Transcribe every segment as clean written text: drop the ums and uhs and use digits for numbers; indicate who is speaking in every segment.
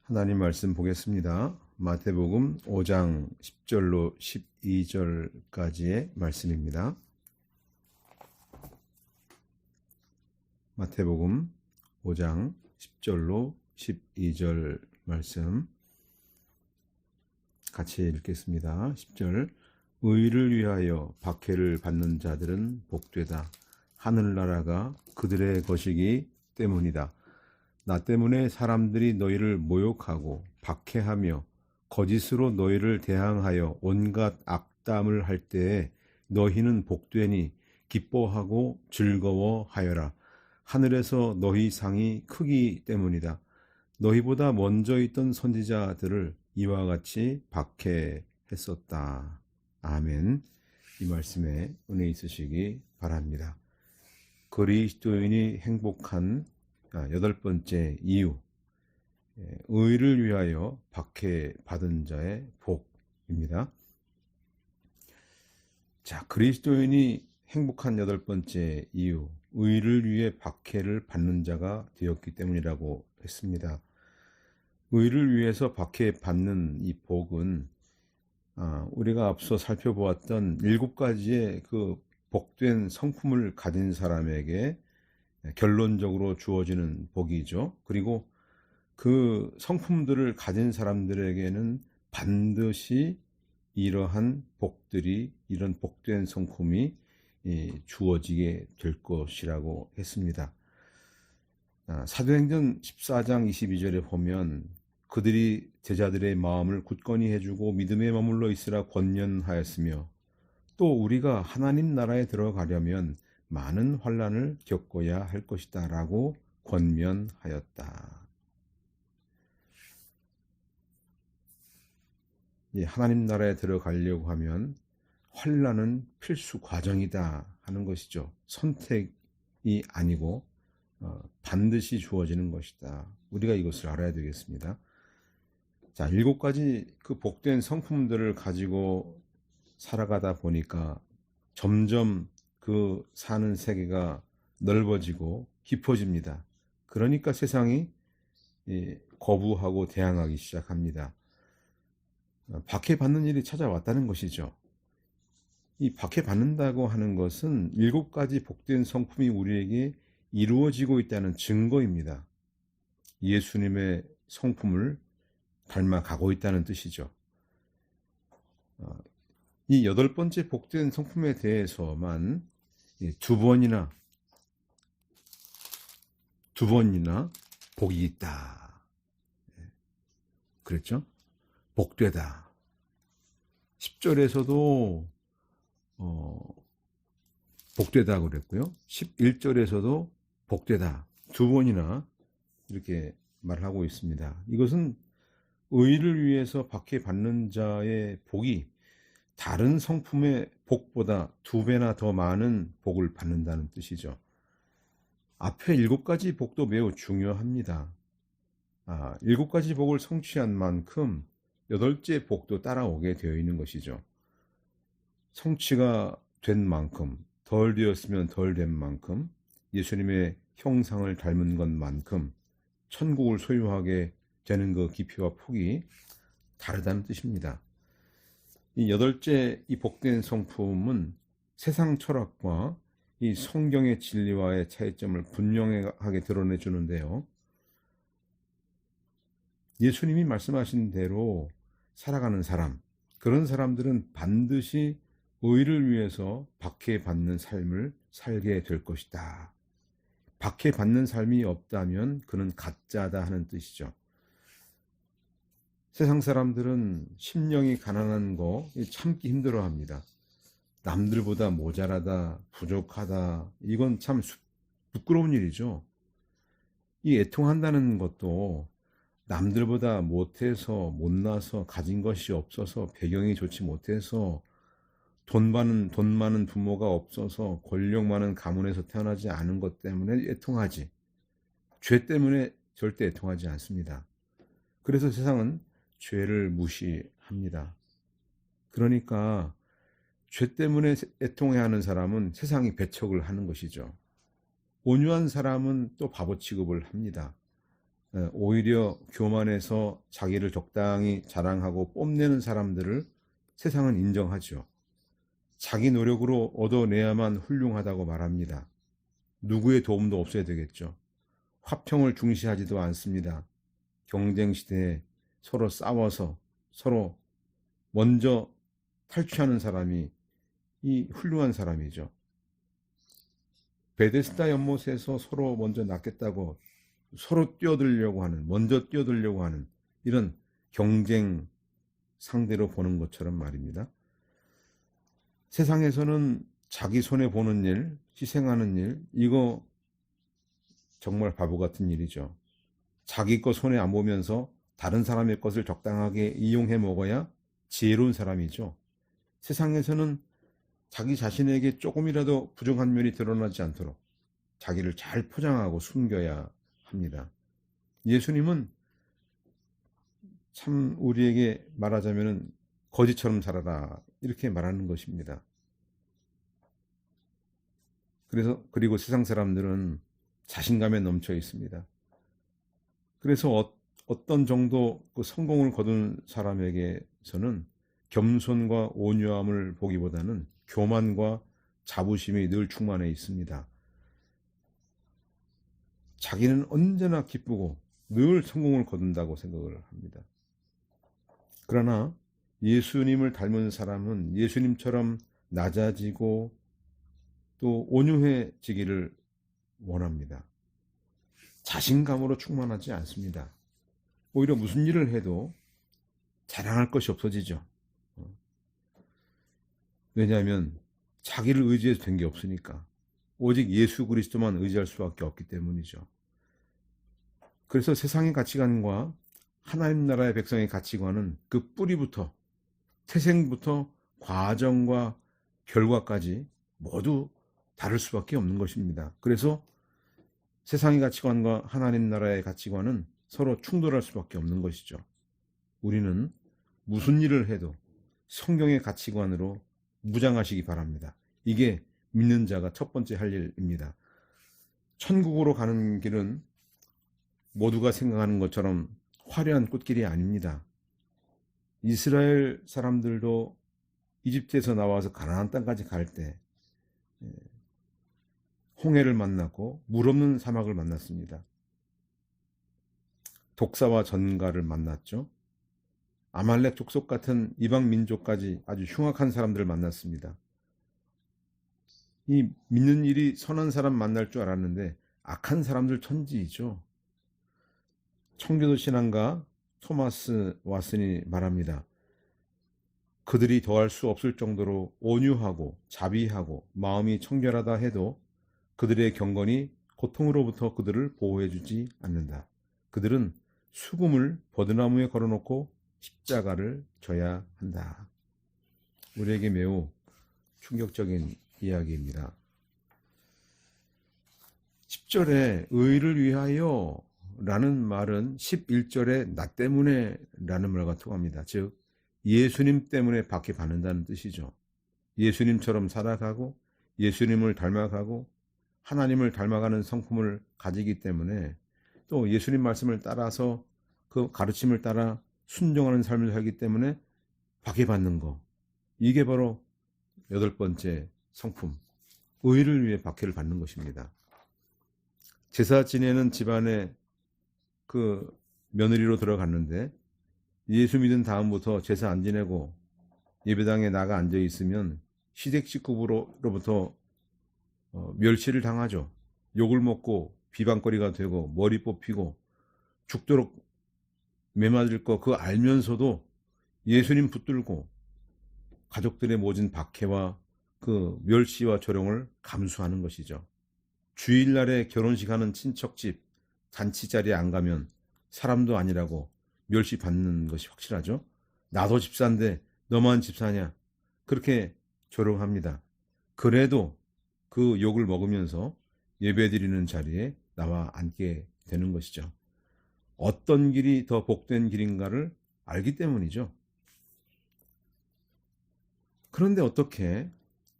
Speaker 1: 하나님 말씀 보겠습니다. 마태복음 5장 10절로 12절까지의 말씀입니다. 마태복음 5장 10절로 12절 말씀 같이 읽겠습니다. 10절 의를 위하여 박해를 받는 자들은 복되다. 하늘나라가 그들의 것이기 때문이다. 나 때문에 사람들이 너희를 모욕하고 박해하며 거짓으로 너희를 대항하여 온갖 악담을 할 때에 너희는 복되니 기뻐하고 즐거워하여라. 하늘에서 너희 상이 크기 때문이다. 너희보다 먼저 있던 선지자들을 이와 같이 박해했었다. 아멘. 이 말씀에 은혜 있으시기 바랍니다. 그리스도인이 행복한 8번째 이유, 의를 위하여 박해받은 자의 복입니다. 자, 그리스도인이 행복한 8번째 이유, 의를 위해 박해를 받는 자가 되었기 때문이라고 했습니다. 의를 위해서 박해받는 이 복은 우리가 앞서 살펴보았던 7가지의 그 복된 성품을 가진 사람에게 결론적으로 주어지는 복이죠. 그리고 그 성품들을 가진 사람들에게는 반드시 이러한 복들이, 이런 복된 성품이 주어지게 될 것이라고 했습니다. 사도행전 14장 22절에 보면 그들이 제자들의 마음을 굳건히 해주고 믿음에 머물러 있으라 권면하였으며 또 우리가 하나님 나라에 들어가려면 많은 환난을 겪어야 할 것이다 라고 권면하였다. 하나님 나라에 들어가려고 하면 환난은 필수 과정이다 하는 것이죠. 선택이 아니고 반드시 주어지는 것이다. 우리가 이것을 알아야 되겠습니다. 자, 7가지 그 복된 성품들을 가지고 살아가다 보니까 점점 그 사는 세계가 넓어지고 깊어집니다. 그러니까 세상이 거부하고 대항하기 시작합니다. 박해받는 일이 찾아왔다는 것이죠. 이 박해받는다고 하는 것은 7가지 복된 성품이 우리에게 이루어지고 있다는 증거입니다. 예수님의 성품을 닮아가고 있다는 뜻이죠. 이 8번째 복된 성품에 대해서만 두 번이나 복이 있다 그랬죠? 복되다. 10절에서도 복되다 그랬고요. 11절에서도 복되다. 두 번이나 이렇게 말하고 있습니다. 이것은 의를 위해서 박해받는 자의 복이 다른 성품의 복보다 2배나 더 많은 복을 받는다는 뜻이죠. 앞에 7가지 복도 매우 중요합니다. 7가지 복을 성취한 만큼 8째 복도 따라오게 되어 있는 것이죠. 성취가 된 만큼, 덜 되었으면 덜 된 만큼, 예수님의 형상을 닮은 것만큼 천국을 소유하게 되는 그 깊이와 폭이 다르다는 뜻입니다. 이 8째 이 복된 성품은 세상 철학과 이 성경의 진리와의 차이점을 분명하게 드러내 주는데요. 예수님이 말씀하신 대로 살아가는 사람, 그런 사람들은 반드시 의를 위해서 박해받는 삶을 살게 될 것이다. 박해받는 삶이 없다면 그는 가짜다 하는 뜻이죠. 세상 사람들은 심령이 가난한 거 참기 힘들어합니다. 남들보다 모자라다, 부족하다, 이건 참 부끄러운 일이죠. 이 애통한다는 것도 남들보다 못해서, 못나서, 가진 것이 없어서, 배경이 좋지 못해서, 돈 많은 부모가 없어서, 권력 많은 가문에서 태어나지 않은 것 때문에 애통하지. 죄 때문에 절대 애통하지 않습니다. 그래서 세상은 죄를 무시합니다. 그러니까 죄 때문에 애통해야 하는 사람은 세상이 배척을 하는 것이죠. 온유한 사람은 또 바보 취급을 합니다. 오히려 교만해서 자기를 적당히 자랑하고 뽐내는 사람들을 세상은 인정하죠. 자기 노력으로 얻어내야만 훌륭하다고 말합니다. 누구의 도움도 없어야 되겠죠. 화평을 중시하지도 않습니다. 경쟁 시대에 서로 싸워서 서로 먼저 탈취하는 사람이 이 훌륭한 사람이죠. 베데스다 연못에서 서로 먼저 낚겠다고 서로 뛰어들려고 하는, 먼저 뛰어들려고 하는 이런 경쟁 상대로 보는 것처럼 말입니다. 세상에서는 자기 손에 보는 일, 희생하는 일, 이거 정말 바보 같은 일이죠. 자기 것 손에 안 보면서 다른 사람의 것을 적당하게 이용해 먹어야 지혜로운 사람이죠. 세상에서는 자기 자신에게 조금이라도 부정한 면이 드러나지 않도록 자기를 잘 포장하고 숨겨야 합니다. 예수님은 참 우리에게 말하자면 거지처럼 살아라 이렇게 말하는 것입니다. 그리고 세상 사람들은 자신감에 넘쳐 있습니다. 그래서 어떤 정도 그 성공을 거둔 사람에게서는 겸손과 온유함을 보기보다는 교만과 자부심이 늘 충만해 있습니다. 자기는 언제나 기쁘고 늘 성공을 거둔다고 생각을 합니다. 그러나 예수님을 닮은 사람은 예수님처럼 낮아지고 또 온유해지기를 원합니다. 자신감으로 충만하지 않습니다. 오히려 무슨 일을 해도 자랑할 것이 없어지죠. 왜냐하면 자기를 의지해서 된 게 없으니까. 오직 예수 그리스도만 의지할 수밖에 없기 때문이죠. 그래서 세상의 가치관과 하나님 나라의 백성의 가치관은 그 뿌리부터, 태생부터 과정과 결과까지 모두 다를 수밖에 없는 것입니다. 그래서 세상의 가치관과 하나님 나라의 가치관은 서로 충돌할 수밖에 없는 것이죠. 우리는 무슨 일을 해도 성경의 가치관으로 무장하시기 바랍니다. 이게 믿는 자가 첫 번째 할 일입니다. 천국으로 가는 길은 모두가 생각하는 것처럼 화려한 꽃길이 아닙니다. 이스라엘 사람들도 이집트에서 나와서 가나안 땅까지 갈 때 홍해를 만났고 물 없는 사막을 만났습니다. 독사와 전갈을 만났죠. 아말렉 족속 같은 이방 민족까지 아주 흉악한 사람들을 만났습니다. 이 믿는 일이 선한 사람 만날 줄 알았는데 악한 사람들 천지이죠. 청교도 신앙가 토마스 왓슨이 말합니다. 그들이 더할 수 없을 정도로 온유하고 자비하고 마음이 청결하다 해도 그들의 경건이 고통으로부터 그들을 보호해주지 않는다. 그들은 수금을 버드나무에 걸어놓고 십자가를 져야 한다. 우리에게 매우 충격적인 이야기입니다. 10절에 의를 위하여 라는 말은 11절에 나 때문에 라는 말과 통합니다. 즉 예수님 때문에 받게 받는다는 뜻이죠. 예수님처럼 살아가고 예수님을 닮아가고 하나님을 닮아가는 성품을 가지기 때문에 또 예수님 말씀을 따라서 그 가르침을 따라 순종하는 삶을 살기 때문에 박해받는 거. 이게 바로 8번째 성품, 의를 위해 박해를 받는 것입니다. 제사 지내는 집안에 그 며느리로 들어갔는데 예수 믿은 다음부터 제사 안 지내고 예배당에 나가 앉아 있으면 시댁 식구로부터 멸시를 당하죠. 욕을 먹고 비방거리가 되고 머리 뽑히고 죽도록 매맞을 거 그거 알면서도 예수님 붙들고 가족들의 모진 박해와 그 멸시와 조롱을 감수하는 것이죠. 주일날에 결혼식 하는 친척집 잔치 자리에 안 가면 사람도 아니라고 멸시받는 것이 확실하죠. 나도 집사인데 너만 집사냐 그렇게 조롱합니다. 그래도 그 욕을 먹으면서 예배드리는 자리에 나와 앉게 되는 것이죠. 어떤 길이 더 복된 길인가를 알기 때문이죠. 그런데 어떻게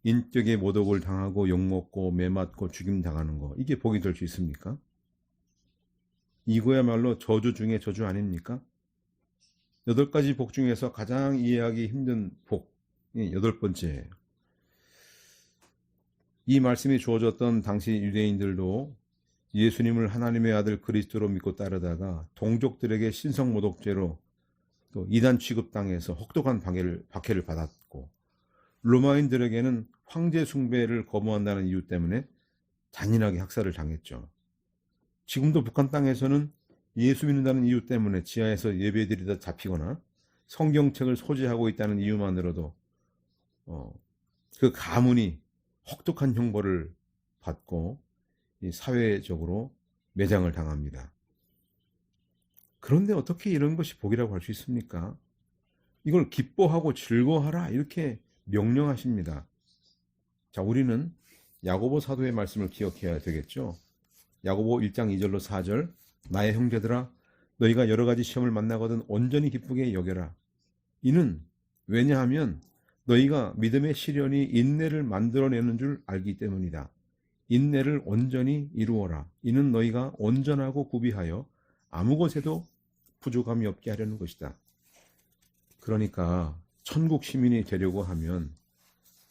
Speaker 1: 인격의 모독을 당하고 욕먹고 매맞고 죽임당하는 거 이게 복이 될 수 있습니까? 이거야말로 저주 중에 저주 아닙니까? 8가지 복 중에서 가장 이해하기 힘든 복이 8번째예요. 이 말씀이 주어졌던 당시 유대인들도 예수님을 하나님의 아들 그리스도로 믿고 따르다가 동족들에게 신성모독죄로 또 이단 취급당해서 혹독한 박해를 받았고, 로마인들에게는 황제 숭배를 거부한다는 이유 때문에 잔인하게 학살을 당했죠. 지금도 북한 땅에서는 예수 믿는다는 이유 때문에 지하에서 예배드리다 잡히거나 성경책을 소지하고 있다는 이유만으로도 그 가문이 혹독한 형벌을 받고 사회적으로 매장을 당합니다. 그런데 어떻게 이런 것이 복이라고 할 수 있습니까? 이걸 기뻐하고 즐거워하라 이렇게 명령하십니다. 자, 우리는 야고보 사도의 말씀을 기억해야 되겠죠. 야고보 1장 2절로 4절, 나의 형제들아 너희가 여러 가지 시험을 만나거든 온전히 기쁘게 여겨라. 이는 왜냐하면 너희가 믿음의 시련이 인내를 만들어내는 줄 알기 때문이다. 인내를 온전히 이루어라. 이는 너희가 온전하고 구비하여 아무 것에도 부족함이 없게 하려는 것이다. 그러니까 천국 시민이 되려고 하면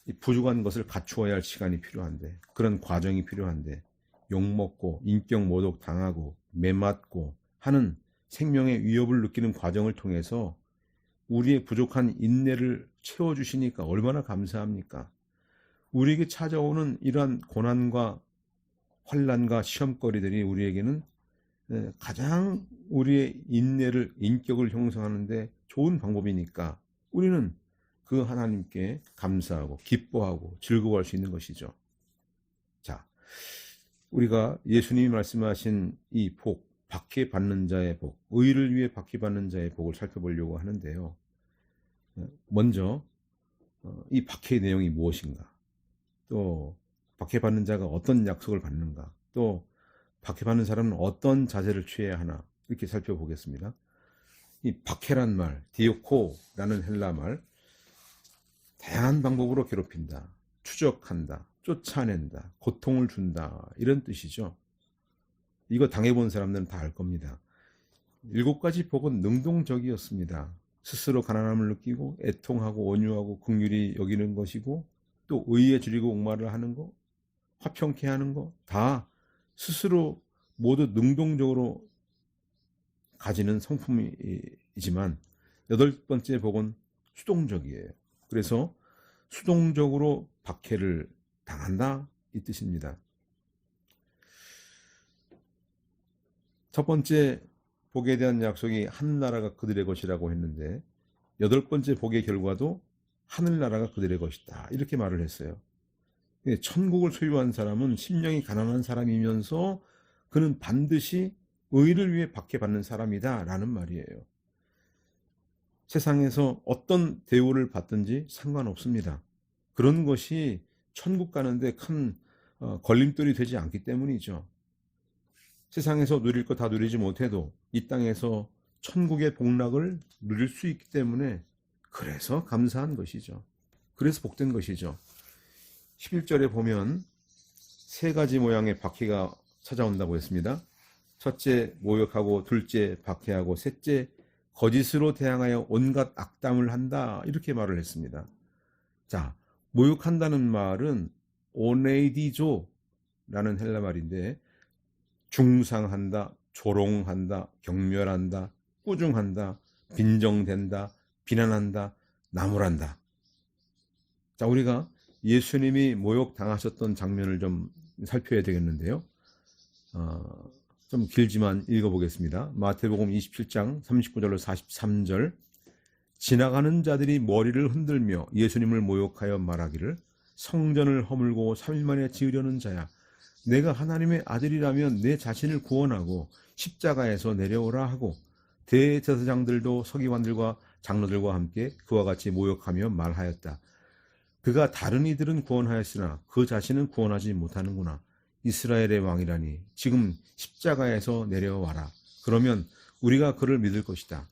Speaker 1: 이 부족한 것을 갖추어야 할 시간이 필요한데, 그런 과정이 필요한데, 욕먹고 인격 모독 당하고 매맞고 하는 생명의 위협을 느끼는 과정을 통해서 우리의 부족한 인내를 채워주시니까 얼마나 감사합니까? 우리에게 찾아오는 이러한 고난과 환난과 시험거리들이 우리에게는 가장 우리의 인내를, 인격을 형성하는 데 좋은 방법이니까 우리는 그 하나님께 감사하고 기뻐하고 즐거워할 수 있는 것이죠. 자, 우리가 예수님이 말씀하신 이 복, 박해받는 자의 복, 의를 위해 박해받는 자의 복을 살펴보려고 하는데요. 먼저 이 박해의 내용이 무엇인가, 또 박해받는 자가 어떤 약속을 받는가, 또 박해받는 사람은 어떤 자세를 취해야 하나, 이렇게 살펴보겠습니다. 이 박해란 말, 디오코라는 헬라 말, 다양한 방법으로 괴롭힌다, 추적한다, 쫓아낸다, 고통을 준다, 이런 뜻이죠. 이거 당해본 사람들은 다 알 겁니다. 7가지 복은 능동적이었습니다. 스스로 가난함을 느끼고 애통하고 온유하고 긍휼히 여기는 것이고, 또 의에 줄이고 옥말을 하는 거, 화평케 하는 거, 다 스스로 모두 능동적으로 가지는 성품이지만 8번째 복은 수동적이에요. 그래서 수동적으로 박해를 당한다, 이 뜻입니다. 첫 번째 복에 대한 약속이 하늘나라가 그들의 것이라고 했는데, 8번째 복의 결과도 하늘나라가 그들의 것이다, 이렇게 말을 했어요. 천국을 소유한 사람은 심령이 가난한 사람이면서 그는 반드시 의를 위해 박해받는 사람이다 라는 말이에요. 세상에서 어떤 대우를 받든지 상관없습니다. 그런 것이 천국 가는데 큰 걸림돌이 되지 않기 때문이죠. 세상에서 누릴 거 다 누리지 못해도 이 땅에서 천국의 복락을 누릴 수 있기 때문에, 그래서 감사한 것이죠. 그래서 복된 것이죠. 11절에 보면 3가지 모양의 박해가 찾아온다고 했습니다. 첫째 모욕하고, 둘째 박해하고, 셋째 거짓으로 대항하여 온갖 악담을 한다, 이렇게 말을 했습니다. 자, 모욕한다는 말은 오네이디조라는 헬라 말인데, 중상한다, 조롱한다, 경멸한다, 꾸중한다, 빈정된다, 비난한다, 나무란다. 자, 우리가 예수님이 모욕당하셨던 장면을 좀 살펴야 되겠는데요. 좀 길지만 읽어보겠습니다. 마태복음 27장 39절로 43절. 지나가는 자들이 머리를 흔들며 예수님을 모욕하여 말하기를, 성전을 허물고 3일 만에 지으려는 자야, 내가 하나님의 아들이라면 내 자신을 구원하고 십자가에서 내려오라 하고, 대제사장들도 서기관들과 장로들과 함께 그와 같이 모욕하며 말하였다. 그가 다른 이들은 구원하였으나 그 자신은 구원하지 못하는구나. 이스라엘의 왕이라니 지금 십자가에서 내려와라. 그러면 우리가 그를 믿을 것이다.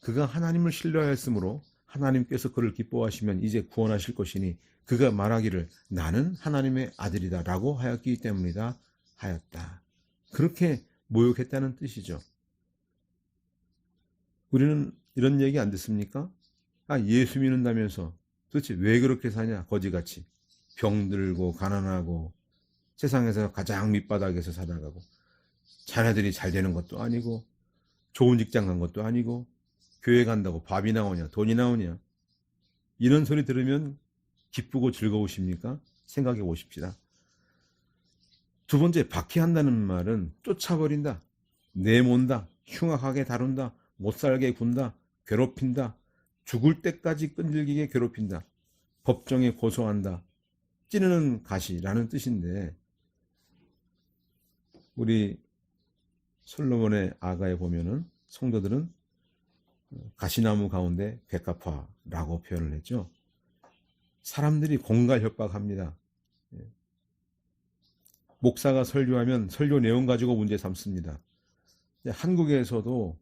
Speaker 1: 그가 하나님을 신뢰하였으므로 하나님께서 그를 기뻐하시면 이제 구원하실 것이니, 그가 말하기를 나는 하나님의 아들이다 라고 하였기 때문이다 하였다. 그렇게 모욕했다는 뜻이죠. 우리는 이런 얘기 안 듣습니까? 아, 예수 믿는다면서 도대체 왜 그렇게 사냐, 거지같이. 병들고 가난하고 세상에서 가장 밑바닥에서 살아가고, 자녀들이 잘 되는 것도 아니고 좋은 직장 간 것도 아니고, 교회 간다고 밥이 나오냐, 돈이 나오냐. 이런 소리 들으면 기쁘고 즐거우십니까? 생각해 보십시다. 두 번째, 박해한다는 말은 쫓아버린다, 내몬다, 흉악하게 다룬다, 못살게 군다, 괴롭힌다, 죽을 때까지 끈질기게 괴롭힌다, 법정에 고소한다, 찌르는 가시라는 뜻인데, 우리 솔로몬의 아가에 보면은 성도들은 가시나무 가운데 백합화라고 표현을 했죠. 사람들이 공갈 협박합니다. 목사가 설교하면 설교 내용 가지고 문제 삼습니다. 한국에서도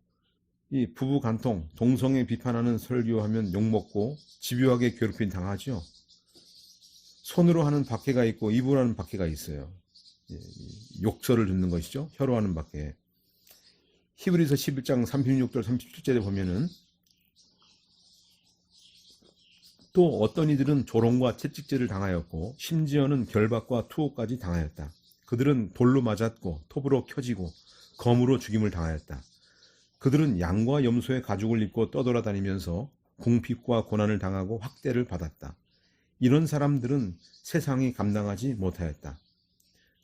Speaker 1: 이 부부 간통, 동성애 비판하는 설교하면 욕먹고 집요하게 괴롭힘 당하죠. 손으로 하는 박해가 있고 입으로 하는 박해가 있어요. 욕설을 듣는 것이죠. 혀로 하는 박해. 히브리서 11장 36절 37절에 보면은 또 어떤 이들은 조롱과 채찍질을 당하였고 심지어는 결박과 투호까지 당하였다. 그들은 돌로 맞았고 톱으로 켜지고 검으로 죽임을 당하였다. 그들은 양과 염소의 가죽을 입고 떠돌아다니면서 궁핍과 고난을 당하고 학대를 받았다. 이런 사람들은 세상이 감당하지 못하였다.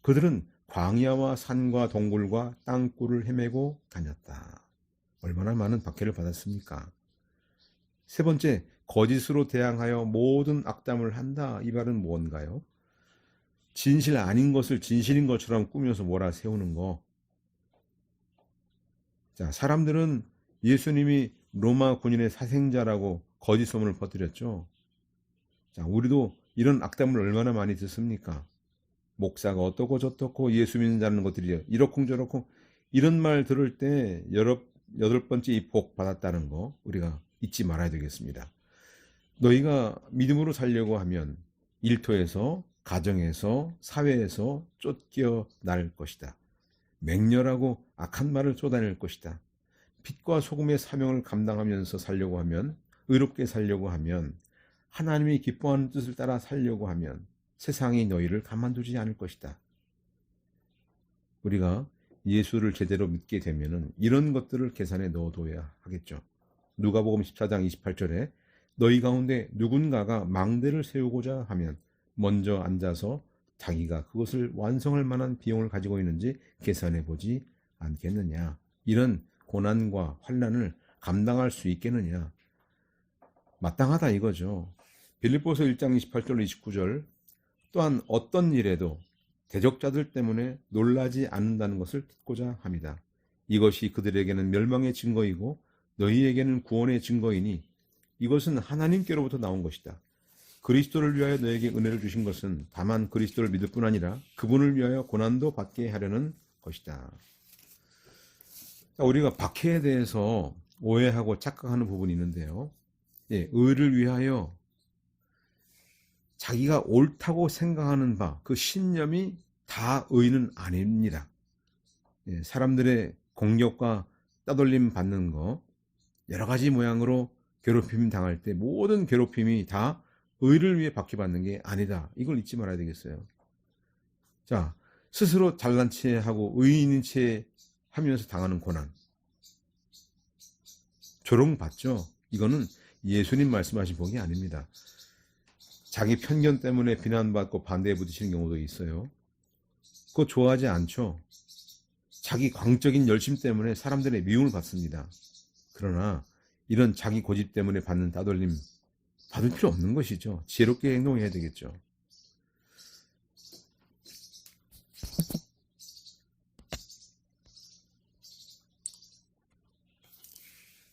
Speaker 1: 그들은 광야와 산과 동굴과 땅굴을 헤매고 다녔다. 얼마나 많은 박해를 받았습니까? 세 번째, 거짓으로 대항하여 모든 악담을 한다. 이 말은 뭔가요? 진실 아닌 것을 진실인 것처럼 꾸며서 몰아세우는 거. 자, 사람들은 예수님이 로마 군인의 사생자라고 거짓 소문을 퍼뜨렸죠. 자, 우리도 이런 악담을 얼마나 많이 듣습니까? 목사가 어떻고 저떻고 예수 믿는다는 것들이 이렇쿵저렇쿵, 이런 말 들을 때 여덟 번째 이 복 받았다는 거 우리가 잊지 말아야 되겠습니다. 너희가 믿음으로 살려고 하면 일터에서, 가정에서, 사회에서 쫓겨날 것이다. 맹렬하고 악한 말을 쏟아낼 것이다. 빛과 소금의 사명을 감당하면서 살려고 하면, 의롭게 살려고 하면, 하나님이 기뻐하는 뜻을 따라 살려고 하면 세상이 너희를 가만두지 않을 것이다. 우리가 예수를 제대로 믿게 되면 이런 것들을 계산에 넣어둬야 하겠죠. 누가복음 14장 28절에 너희 가운데 누군가가 망대를 세우고자 하면 먼저 앉아서 자기가 그것을 완성할 만한 비용을 가지고 있는지 계산해 보지 않겠느냐. 이런 고난과 환난을 감당할 수 있겠느냐. 마땅하다 이거죠. 빌립보서 1장 28절 29절 또한 어떤 일에도 대적자들 때문에 놀라지 않는다는 것을 듣고자 합니다. 이것이 그들에게는 멸망의 증거이고 너희에게는 구원의 증거이니 이것은 하나님께로부터 나온 것이다. 그리스도를 위하여 너에게 은혜를 주신 것은 다만 그리스도를 믿을 뿐 아니라 그분을 위하여 고난도 받게 하려는 것이다. 우리가 박해에 대해서 오해하고 착각하는 부분이 있는데요. 의를 위하여 자기가 옳다고 생각하는 바, 그 신념이 다 의는 아닙니다. 사람들의 공격과 따돌림 받는 거, 여러 가지 모양으로 괴롭힘 당할 때 모든 괴롭힘이 다 의를 위해 박해받는 게 아니다. 이걸 잊지 말아야 되겠어요. 자, 스스로 잘난 체 하고 의인인 체 하면서 당하는 고난. 조롱받죠. 이거는 예수님 말씀하신 복이 아닙니다. 자기 편견 때문에 비난받고 반대에 부딪히는 경우도 있어요. 그거 좋아하지 않죠. 자기 광적인 열심 때문에 사람들의 미움을 받습니다. 그러나 이런 자기 고집 때문에 받는 따돌림 받을 필요 없는 것이죠. 지혜롭게 행동해야 되겠죠.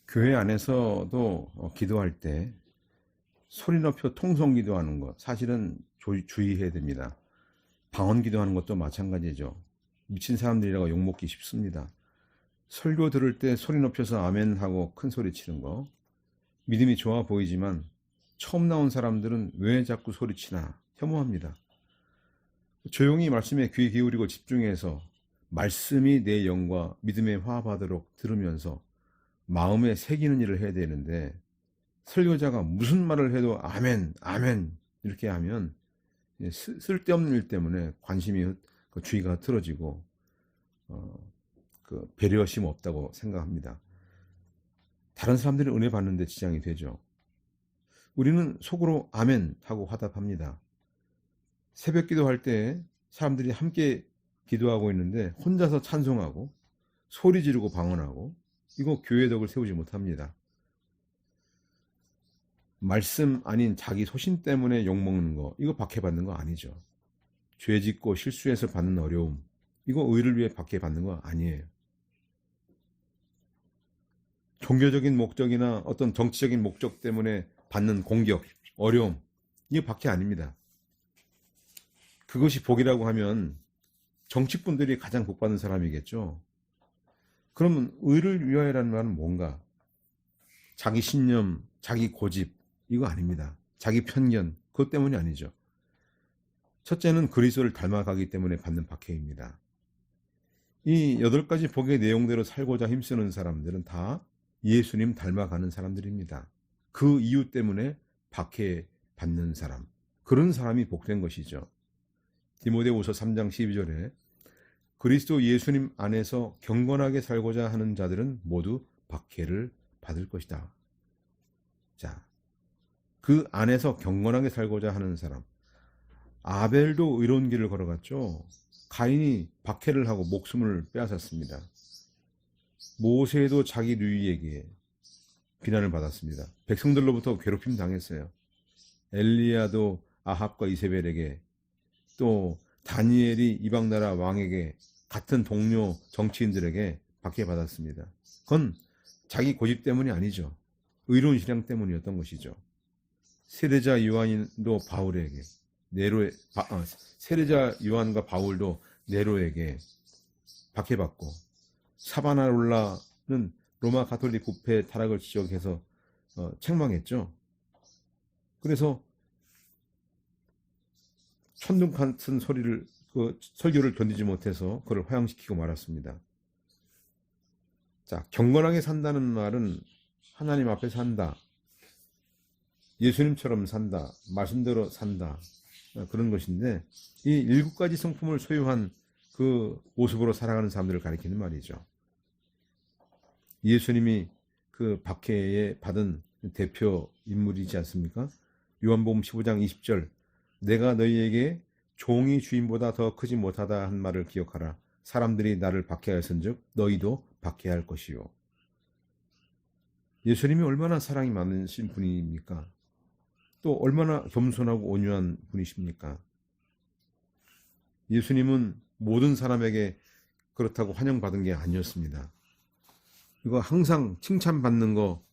Speaker 1: 교회 안에서도 기도할 때 소리 높여 통성 기도하는 것 사실은 주의해야 됩니다. 방언 기도하는 것도 마찬가지죠. 미친 사람들이라고 욕먹기 쉽습니다. 설교 들을 때 소리 높여서 아멘 하고 큰 소리 치는 거 믿음이 좋아 보이지만 처음 나온 사람들은 왜 자꾸 소리치나 혐오합니다. 조용히 말씀에 귀 기울이고 집중해서 말씀이 내 영과 믿음에 화합하도록 들으면서 마음에 새기는 일을 해야 되는데, 설교자가 무슨 말을 해도 아멘, 아멘 이렇게 하면 쓸데없는 일 때문에 관심이, 그 주의가 틀어지고 그 배려심 없다고 생각합니다. 다른 사람들이 은혜 받는데 지장이 되죠. 우리는 속으로 아멘 하고 화답합니다. 새벽 기도할 때 사람들이 함께 기도하고 있는데 혼자서 찬송하고 소리 지르고 방언하고, 이거 교회 덕을 세우지 못합니다. 말씀 아닌 자기 소신 때문에 욕먹는 거, 이거 박해받는 거 아니죠. 죄 짓고 실수해서 받는 어려움, 이거 의를 위해 박해받는 거 아니에요. 종교적인 목적이나 어떤 정치적인 목적 때문에 받는 공격, 어려움, 이게 박해 아닙니다. 그것이 복이라고 하면 정치꾼들이 가장 복받는 사람이겠죠. 그러면 의를 위하여라는 말은 뭔가? 자기 신념, 자기 고집, 이거 아닙니다. 자기 편견, 그것 때문이 아니죠. 첫째는 그리스도를 닮아가기 때문에 받는 박해입니다. 이 8가지 복의 내용대로 살고자 힘쓰는 사람들은 다 예수님 닮아가는 사람들입니다. 그 이유 때문에 박해받는 사람, 그런 사람이 복된 것이죠. 디모데후서 3장 12절에 그리스도 예수님 안에서 경건하게 살고자 하는 자들은 모두 박해를 받을 것이다. 자, 그 안에서 경건하게 살고자 하는 사람, 아벨도 의로운 길을 걸어갔죠. 가인이 박해를 하고 목숨을 빼앗았습니다. 모세도 자기 누이에게 비난을 받았습니다. 백성들로부터 괴롭힘 당했어요. 엘리야도 아합과 이세벨에게, 또 다니엘이 이방나라 왕에게, 같은 동료 정치인들에게 박해받았습니다. 그건 자기 고집 때문이 아니죠. 의로운 신앙 때문이었던 것이죠. 세례자 요한도 바울에게, 세례자 요한과 바울도 네로에게 박해받고, 사바나롤라는 로마 가톨릭 부패 타락을 지적해서 책망했죠. 그래서 천둥 같은 소리를, 설교를 견디지 못해서 그를 화형시키고 말았습니다. 자, 경건하게 산다는 말은 하나님 앞에 산다, 예수님처럼 산다, 말씀대로 산다, 그런 것인데, 이 7가지 성품을 소유한 그 모습으로 살아가는 사람들을 가리키는 말이죠. 예수님이 그 박해에 받은 대표 인물이지 않습니까? 요한복음 15장 20절, 내가 너희에게 종이 주인보다 더 크지 못하다 한 말을 기억하라. 사람들이 나를 박해하였은즉 너희도 박해할 것이요. 예수님이 얼마나 사랑이 많으신 분입니까? 또 얼마나 겸손하고 온유한 분이십니까? 예수님은 모든 사람에게 그렇다고 환영받은 게 아니었습니다. 이거 항상 칭찬받는 거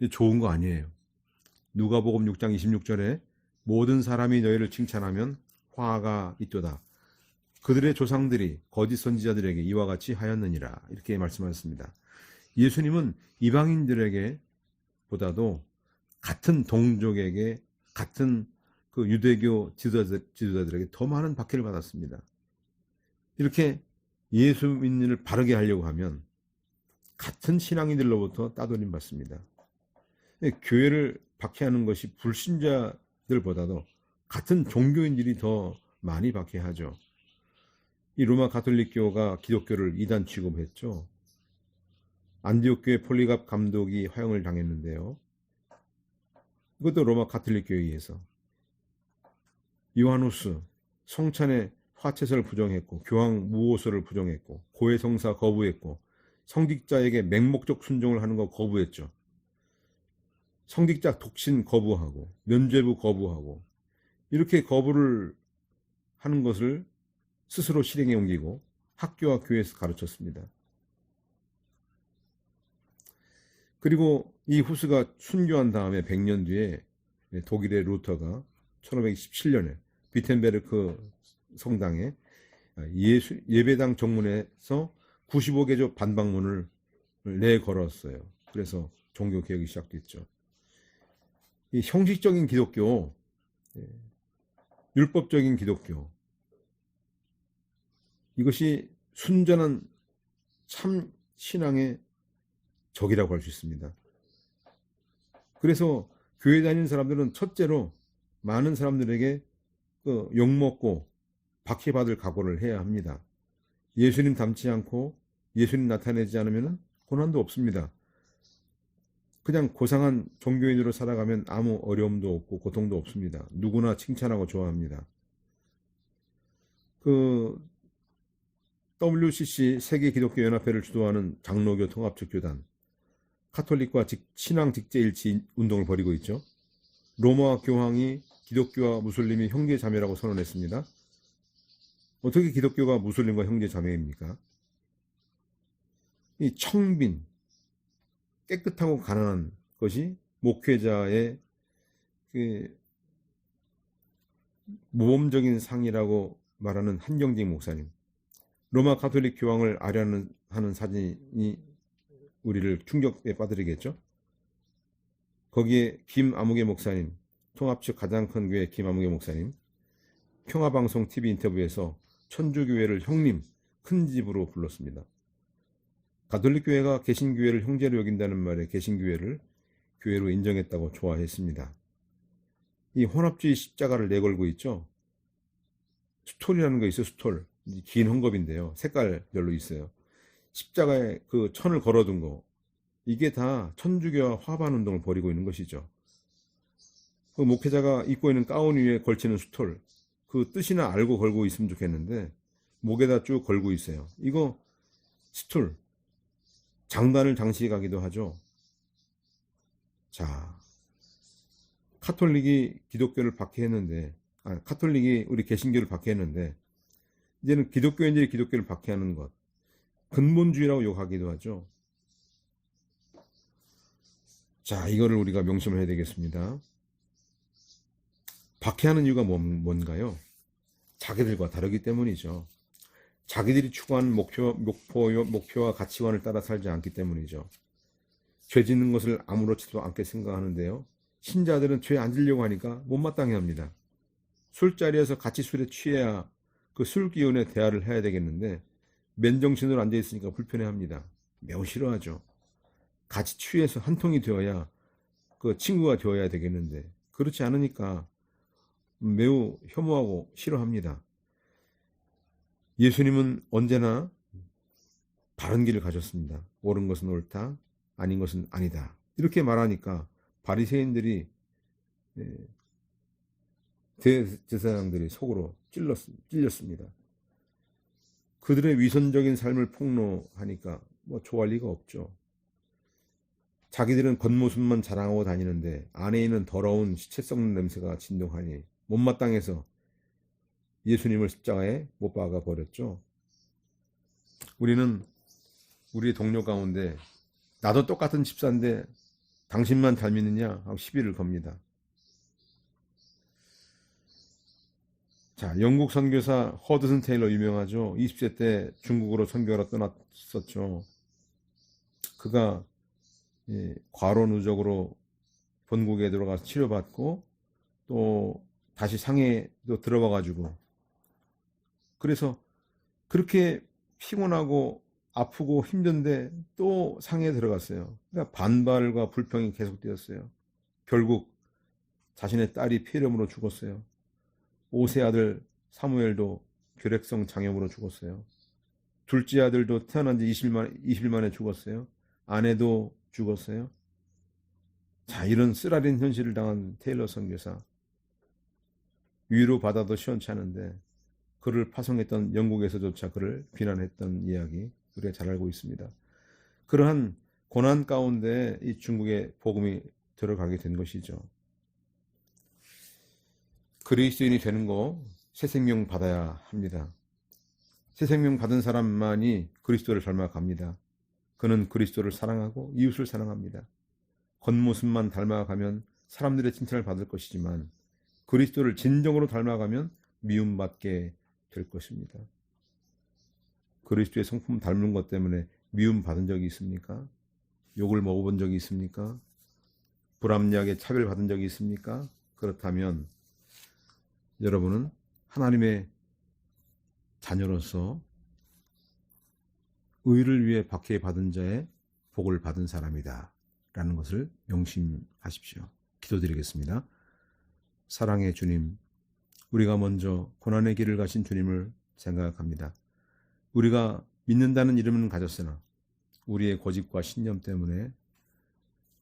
Speaker 1: 좋은 거 아니에요. 누가복음 6장 26절에 모든 사람이 너희를 칭찬하면 화가 있도다. 그들의 조상들이 거짓 선지자들에게 이와 같이 하였느니라, 이렇게 말씀하셨습니다. 예수님은 이방인들에게 보다도 같은 동족에게, 같은 그 유대교 지도자들에게 더 많은 박해를 받았습니다. 이렇게 예수 믿는 일을 바르게 하려고 하면 같은 신앙인들로부터 따돌림 받습니다. 교회를 박해하는 것이 불신자들보다도 같은 종교인들이 더 많이 박해하죠. 이 로마 가톨릭교가 기독교를 이단 취급했죠. 안디옥 교회 폴리갑 감독이 화형을 당했는데요. 이것도 로마 가톨릭교에 의해서. 요하누스 성찬의 화채서를 부정했고, 교황 무호소를 부정했고, 고해 성사 거부했고, 성직자에게 맹목적 순종을 하는 거 거부했죠. 성직자 독신 거부하고, 면죄부 거부하고, 이렇게 거부를 하는 것을 스스로 실행에 옮기고 학교와 교회에서 가르쳤습니다. 그리고 이 후스가 순교한 다음에 100년 뒤에 독일의 루터가 1517년에 비텐베르크 성당에 예배당 정문에서 95개조 반박문을 내걸었어요. 그래서 종교 개혁이 시작됐죠. 이 형식적인 기독교, 율법적인 기독교, 이것이 순전한 참 신앙의 적이라고 할 수 있습니다. 그래서 교회 다니는 사람들은 첫째로 많은 사람들에게 욕먹고 박해받을 각오를 해야 합니다. 예수님 닮지 않고 예수님 나타내지 않으면 고난도 없습니다. 그냥 고상한 종교인으로 살아가면 아무 어려움도 없고 고통도 없습니다. 누구나 칭찬하고 좋아합니다. WCC 세계기독교연합회를 주도하는 장로교 통합측교단, 카톨릭과 신앙 직제일치 운동을 벌이고 있죠. 로마 교황이 기독교와 무슬림이 형제자매라고 선언했습니다. 어떻게 기독교가 무슬림과 형제자매입니까? 이 청빈, 깨끗하고 가난한 것이 목회자의 모범적인 상이라고 말하는 한경직 목사님, 로마 가톨릭 교황을 아련하는 사진이 우리를 충격에 빠뜨리겠죠. 거기에 김아무개 목사님, 통합측 가장 큰 교회 김아무개 목사님, 평화방송 TV 인터뷰에서 천주교회를 형님, 큰 집으로 불렀습니다. 가톨릭 교회가 개신교회를 형제로 여긴다는 말에 개신교회를 교회로 인정했다고 좋아했습니다. 이 혼합주의 십자가를 내걸고 있죠. 스톨이라는 거 있어요. 스톨. 긴 헝겊인데요. 색깔별로 있어요. 십자가에 그 천을 걸어둔 거. 이게 다 천주교와 화합하는 운동을 벌이고 있는 것이죠. 그 목회자가 입고 있는 가운 위에 걸치는 스톨. 그 뜻이나 알고 걸고 있으면 좋겠는데 목에다 쭉 걸고 있어요. 이거 스톨. 장단을 장식해 가기도 하죠. 자, 카톨릭이 기독교를 박해했는데, 카톨릭이 우리 개신교를 박해했는데, 이제는 기독교인들이 기독교를 박해하는 것, 근본주의라고 욕하기도 하죠. 자, 이거를 우리가 명심을 해야 되겠습니다. 박해하는 이유가 뭔가요? 자기들과 다르기 때문이죠. 자기들이 추구하는 목표와 가치관을 따라 살지 않기 때문이죠. 죄 짓는 것을 아무렇지도 않게 생각하는데요. 신자들은 죄 안 지려고 하니까 못마땅해 합니다. 술자리에서 같이 술에 취해야 그 술 기운에 대화를 해야 되겠는데 맨정신으로 앉아있으니까 불편해합니다. 매우 싫어하죠. 같이 취해서 한 통이 되어야 그 친구가 되어야 되겠는데 그렇지 않으니까 매우 혐오하고 싫어합니다. 예수님은 언제나 바른 길을 가셨습니다. 옳은 것은 옳다, 아닌 것은 아니다. 이렇게 말하니까 바리새인들이 대제사장들이 속으로 찔렸습니다. 그들의 위선적인 삶을 폭로하니까 뭐 좋아할 리가 없죠. 자기들은 겉모습만 자랑하고 다니는데 안에 있는 더러운 시체 썩는 냄새가 진동하니 못마땅해서 예수님을 십자가에 못 박아 버렸죠. 우리는 우리 동료 가운데 나도 똑같은 집사인데 당신만 잘 믿느냐 하고 시비를 겁니다. 자, 영국 선교사 허드슨 테일러 유명하죠. 20세 때 중국으로 선교하러 떠났었죠. 그가 과로 누적으로 본국에 들어가서 치료받고 또 다시 상해도 들어가 가지고 그래서 그렇게 피곤하고 아프고 힘든데 또 상해에 들어갔어요. 그러니까 반발과 불평이 계속되었어요. 결국 자신의 딸이 폐렴으로 죽었어요. 5세 아들 사무엘도 결핵성 장염으로 죽었어요. 둘째 아들도 태어난 지 20일 만에 죽었어요. 아내도 죽었어요. 자, 이런 쓰라린 현실을 당한 테일러 선교사. 위로받아도 시원치 않은데 그를 파송했던 영국에서조차 그를 비난했던 이야기 우리가 잘 알고 있습니다. 그러한 고난 가운데 이 중국에 복음이 들어가게 된 것이죠. 그리스도인이 되는 거 새 생명 받아야 합니다. 새 생명 받은 사람만이 그리스도를 닮아갑니다. 그는 그리스도를 사랑하고 이웃을 사랑합니다. 겉모습만 닮아가면 사람들의 칭찬을 받을 것이지만 그리스도를 진정으로 닮아가면 미움받게 될 것입니다. 그리스도의 성품 닮은 것 때문에 미움 받은 적이 있습니까? 욕을 먹어본 적이 있습니까? 불합리하게 차별받은 적이 있습니까? 그렇다면 여러분은 하나님의 자녀로서 의를 위해 박해받은 자의 복을 받은 사람이다 라는 것을 명심하십시오. 기도드리겠습니다. 사랑의 주님, 우리가 먼저 고난의 길을 가신 주님을 생각합니다. 우리가 믿는다는 이름은 가졌으나 우리의 고집과 신념 때문에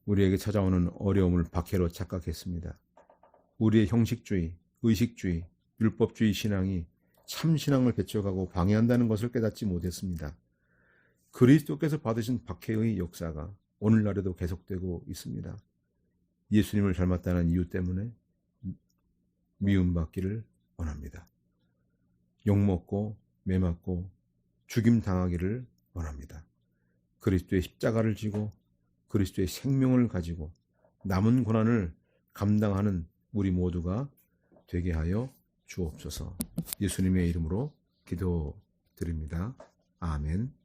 Speaker 1: 우리에게 찾아오는 어려움을 박해로 착각했습니다. 우리의 형식주의, 의식주의, 율법주의 신앙이 참신앙을 배척하고 방해한다는 것을 깨닫지 못했습니다. 그리스도께서 받으신 박해의 역사가 오늘날에도 계속되고 있습니다. 예수님을 닮았다는 이유 때문에 미움받기를 원합니다. 욕먹고 매맞고 죽임당하기를 원합니다. 그리스도의 십자가를 지고 그리스도의 생명을 가지고 남은 고난을 감당하는 우리 모두가 되게 하여 주옵소서. 예수님의 이름으로 기도드립니다. 아멘.